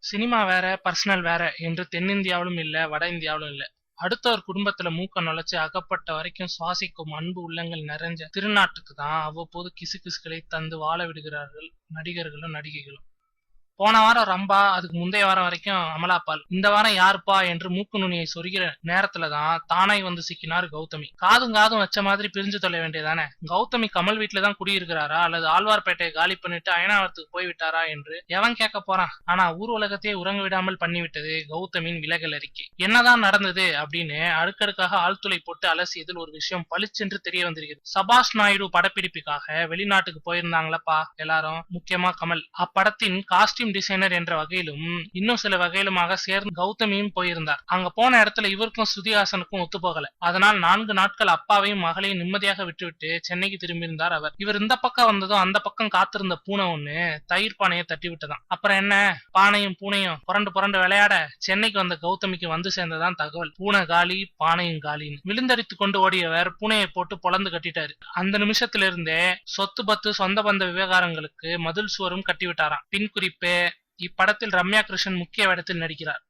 Cinema வேற personal வேற என்று தென்னிந்தியாவிலும் இல்ல வட இந்தியாவிலும் இல்ல. அடுத்தவர் குடும்பத்துல மூக்க நுழைச்சு அகப்பட்ட வரைக்கும் சுவாசிக்கும் அன்பு உள்ளங்கள் நிறைஞ்ச திருநாட்டுக்கு தான் அவ்வப்போது கிசுகிசுகளை தந்து வாழ விடுகிறார்கள் நடிகர்களும் நடிகைகளும். போன வாரம் ரம்பா, அதுக்கு முந்தைய வாரம் வரைக்கும் அமலாபால், இந்த வாரம் யாருப்பா என்று மூக்கு நுனியை சொருகிற நேரத்துலதான் தானாய் வந்து சிக்கினார் கௌதமி. காதும் காதும் வச்ச மாதிரி பிரிஞ்சு தொல்ல வேண்டியதானே. கௌதமி கமல் வீட்டுலதான் குடியிருக்கிறாரா அல்லது ஆழ்வார்பேட்டையை காலி பண்ணிட்டு அயனாவரத்துக்கு போய்விட்டாரா என்று எவன் கேட்க போறான். ஆனா ஊர் உலகத்தையே உறங்க விடாமல் பண்ணிவிட்டது கௌதமின் விலகல் அறிக்கை. என்னதான் நடந்தது அப்படின்னு அடுக்கடுக்காக ஆழ்துளை போட்டு அலசியதில் ஒரு விஷயம் பளிச்சென்று தெரிய வந்திருக்கிறது. சபாஷ் நாயுடு படப்பிடிப்புக்காக வெளிநாட்டுக்கு போயிருந்தாங்களப்பா எல்லாரும், முக்கியமா கமல். அப்படத்தின் காஸ்டியூம் டிசைனர் என்ற வகையிலும் இன்னும் சில வகையிலுமாக சேர்ந்து கௌதமியும் போயிருந்தார். அங்க போன இடத்துல இவருக்கும் ஸ்ருதிஹாசனுக்கும் ஒத்து போகல. அதனால் 4 நாட்கள் அப்பாவையும் மகளையும் நிம்மதியாக விட்டுவிட்டு சென்னைக்கு திரும்பியிருந்தார் அவர். இவர் இந்த பக்கம் வந்ததும் அந்த பக்கம் காத்திருந்த பூனை ஒண்ணு தயிர் பானையை தட்டி விட்டதாம். அப்புறம் என்ன, பானையும் பூனையும் புரண்டு புரண்டு விளையாட சென்னைக்கு வந்த கௌதமிக்கு வந்து சேர்ந்ததான் தகவல். பூனை காலி பானையும் காலின்னு. விழுந்தடித்து கொண்டு ஓடியவர் பூனையை போட்டு பொளந்து கட்டிட்டாரு. அந்த நிமிஷத்திலிருந்தே சொத்து பத்து சொந்த பந்த விவகாரங்களுக்கு மதில் சுவரும் கட்டிவிட்டாராம். பின் குறிப்பு, இப்படத்தில் ரம்யா கிருஷ்ணன் முக்கிய வேடத்தில் நடிக்கிறார்.